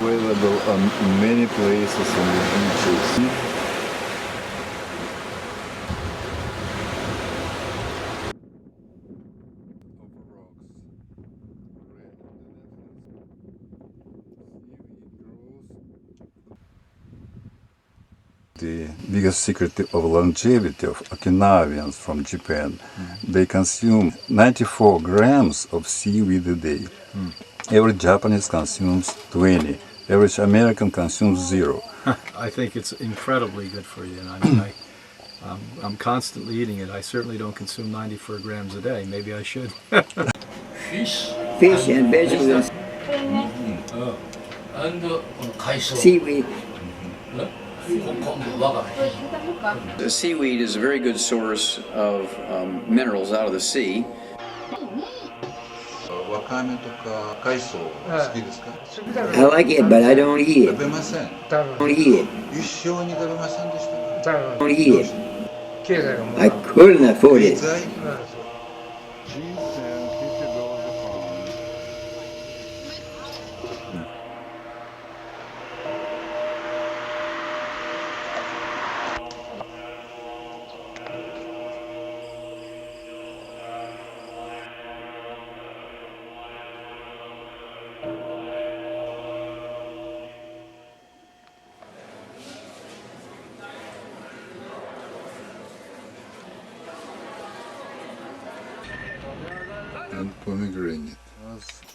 Available on many places on the beaches. The biggest secret of longevity of Okinawians from Japan, they consume 94 grams of seaweed a day. Every Japanese consumes 20. Average American consumes 0. I think it's incredibly good for you, and I mean, I'm constantly eating it. I certainly don't consume 94 grams a day. Maybe I should. Fish and vegetables. Seaweed. The seaweed is a very good source of minerals out of the sea. I like it, but I don't eat it. Don't eat it. Don't eat it. I couldn't afford it. And pomegranate,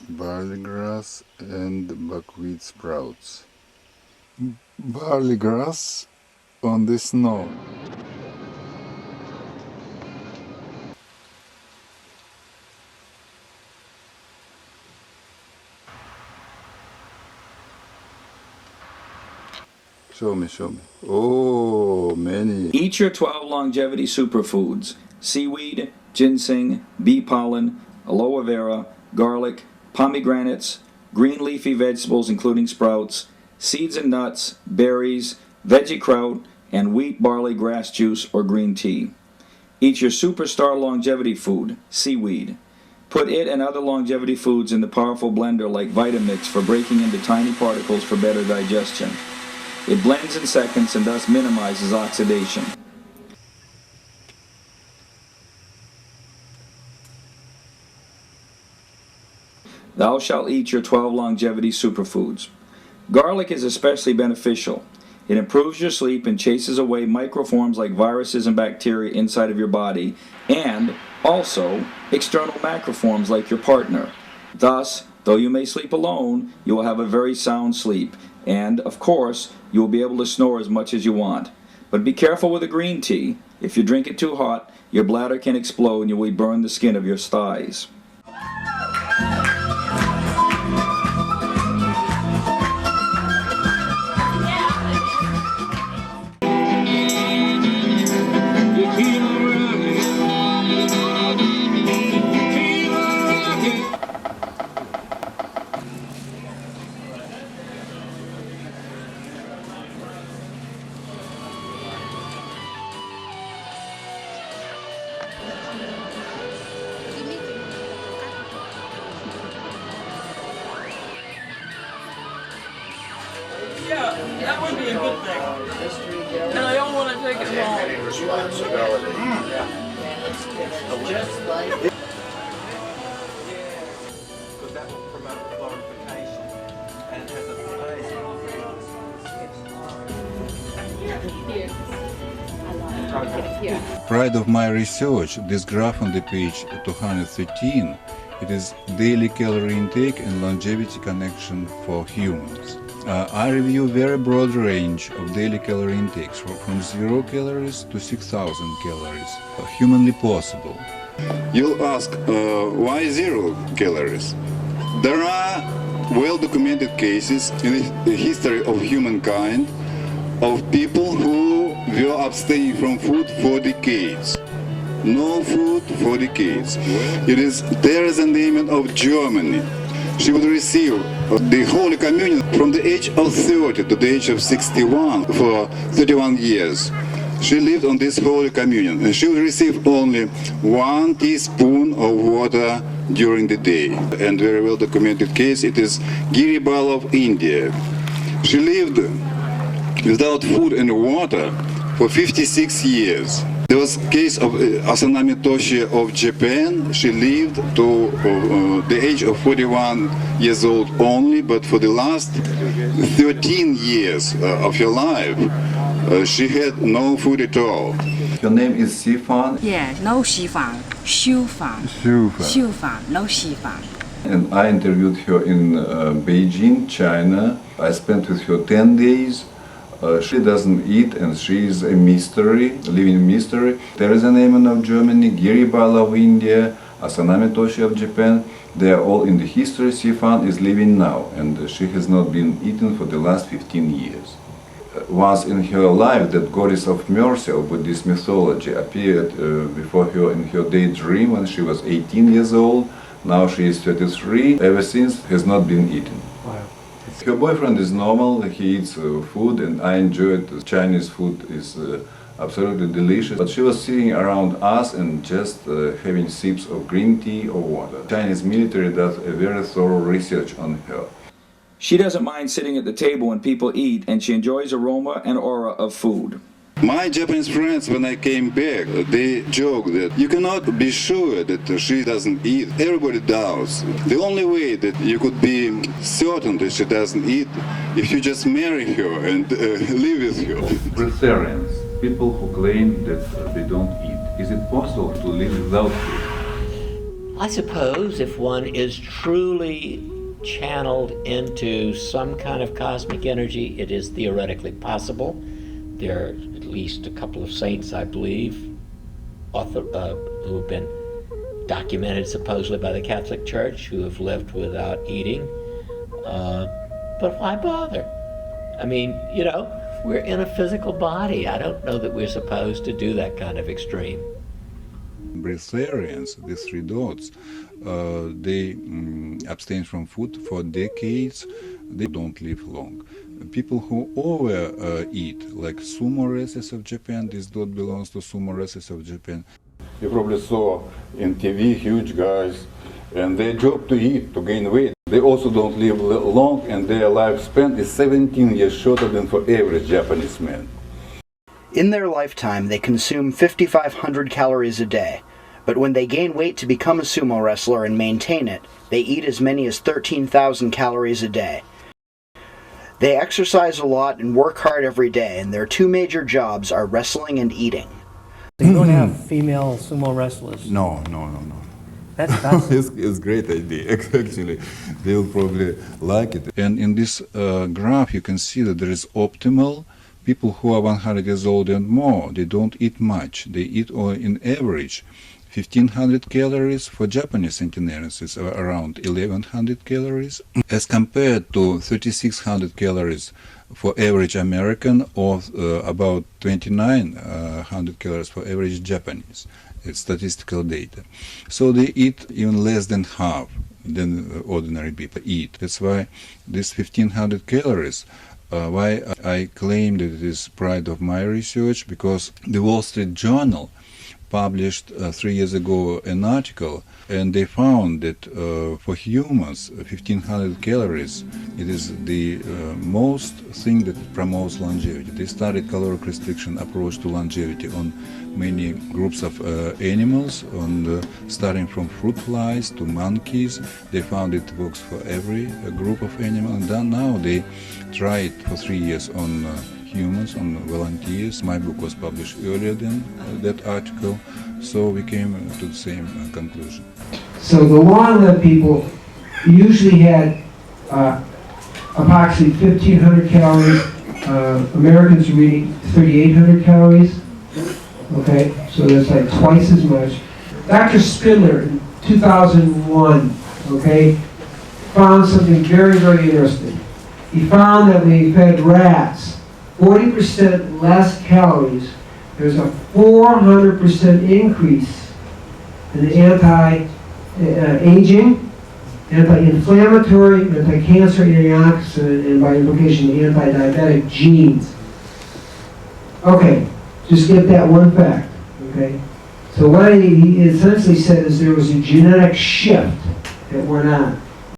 barley grass and buckwheat sprouts. Barley grass on the snow. Show me. Oh, many. Eat your 12 longevity superfoods: seaweed, ginseng, bee pollen, aloe vera, garlic, pomegranates, green leafy vegetables including sprouts, seeds and nuts, berries, veggiekraut, and wheat, barley, grass juice, or green tea. Eat your superstar longevity food, seaweed. Put it and other longevity foods in the powerful blender like Vitamix for breaking into tiny particles for better digestion. It blends in seconds and thus minimizes oxidation. Thou shalt eat your 12 longevity superfoods. Garlic is especially beneficial. It improves your sleep and chases away microforms like viruses and bacteria inside of your body, and also external macroforms like your partner. Thus, though you may sleep alone, you will have a very sound sleep, and, of course, you will be able to snore as much as you want. But be careful with the green tea. If you drink it too hot, your bladder can explode and you will burn the skin of your thighs. Yeah, that would be a good thing. And I don't want to take it home. Responsibility. Just like Because that will promote glorification, and it has a Pride of my research, this graph on the page 213, it is daily calorie intake and longevity connection for humans. I review very broad range of daily calorie intakes from 0 calories to 6,000 calories, humanly possible. You'll ask, why 0 calories? There are well-documented cases in the history of humankind of people who were abstaining from food for decades. No food for decades. It is Therese Neumann of Germany. She would receive the Holy Communion from the age of 30 to the age of 61 for 31 years. she lived on this Holy Communion, and she would receive only 1 teaspoon of water during the day. And very well documented case, it is Giri Bala of India. She lived without food and water for 56 years. There was a case of Osanami Toshie of Japan. She lived to the age of 41 years old only, but for the last 13 years of her life, she had no food at all. Her name is Xu Fang. Yeah, no Xu Fang, Xu Fang. Xu Fang, no Xu Fang. And I interviewed her in Beijing, China. I spent with her 10 days. She doesn't eat, and she is a mystery, living mystery. Therese Neumann of Germany, Giri Bala of India, Osanami Toshie of Japan. They are all in the history. Xu Fang is living now, and she has not been eaten for the last 15 years. Once in her life, that goddess of mercy of Buddhist mythology appeared before her in her daydream when she was 18 years old. Now she is 33. Ever since, has not been eaten. Wow. Her boyfriend is normal. He eats food, and I enjoy it. Chinese food is absolutely delicious. But she was sitting around us and just having sips of green tea or water. Chinese military does a very thorough research on her. She doesn't mind sitting at the table when people eat, and she enjoys aroma and aura of food. My Japanese friends, when I came back, they joke that you cannot be sure that she doesn't eat. Everybody does. The only way that you could be certain that she doesn't eat, if you just marry her and live with her. Breatharians, people who claim that they don't eat. Is it possible to live without food? I suppose if one is truly channeled into some kind of cosmic energy, it is theoretically possible. There are at least a couple of saints, I believe, who have been documented supposedly by the Catholic Church, who have lived without eating. But why bother? I mean, you know, we're in a physical body. I don't know that we're supposed to do that kind of extreme. Breatharians, the 3 dots, they abstain from food for decades. They don't live long. People who overeat, like Sumo races of Japan, this dot belongs to Sumo races of Japan. You probably saw in TV huge guys, and their job to eat, to gain weight. They also don't live long, and their lifespan is 17 years shorter than for average Japanese man. In their lifetime, they consume 5,500 calories a day, but when they gain weight to become a sumo wrestler and maintain it, they eat as many as 13,000 calories a day. They exercise a lot and work hard every day, and their 2 major jobs are wrestling and eating. You don't have female sumo wrestlers? No. That's It's a great idea, actually. They will probably like it. And in this graph, you can see that there is optimal. People who are 100 years old and more, they don't eat much. They eat, in average, 1,500 calories. For Japanese centenarians, it's around 1,100 calories, as compared to 3,600 calories for average American, or about 2,900 calories for average Japanese. It's statistical data. So they eat even less than half than ordinary people eat. That's why this 1,500 calories, why I claim that it is pride of my research, because the Wall Street Journal published 3 years ago an article, and they found that for humans, 1,500 calories, it is the most thing that promotes longevity. They studied caloric restriction approach to longevity on many groups of animals, starting from fruit flies to monkeys. They found it works for every group of animals, and then now they try it for 3 years on humans, on volunteers. My book was published earlier than that article, so we came to the same conclusion. So the long-lived people usually had approximately 1,500 calories. Americans are eating 3,800 calories. Okay, so that's like twice as much. Dr. Spindler in 2001, okay, found something very, very interesting. He found that when he fed rats 40% less calories, there's a 400% increase in the anti-aging, anti-inflammatory, anti-cancer, antioxidant, and by implication the anti-diabetic genes. Okay, Just get that one fact, okay? So what he essentially said is there was a genetic shift that went on.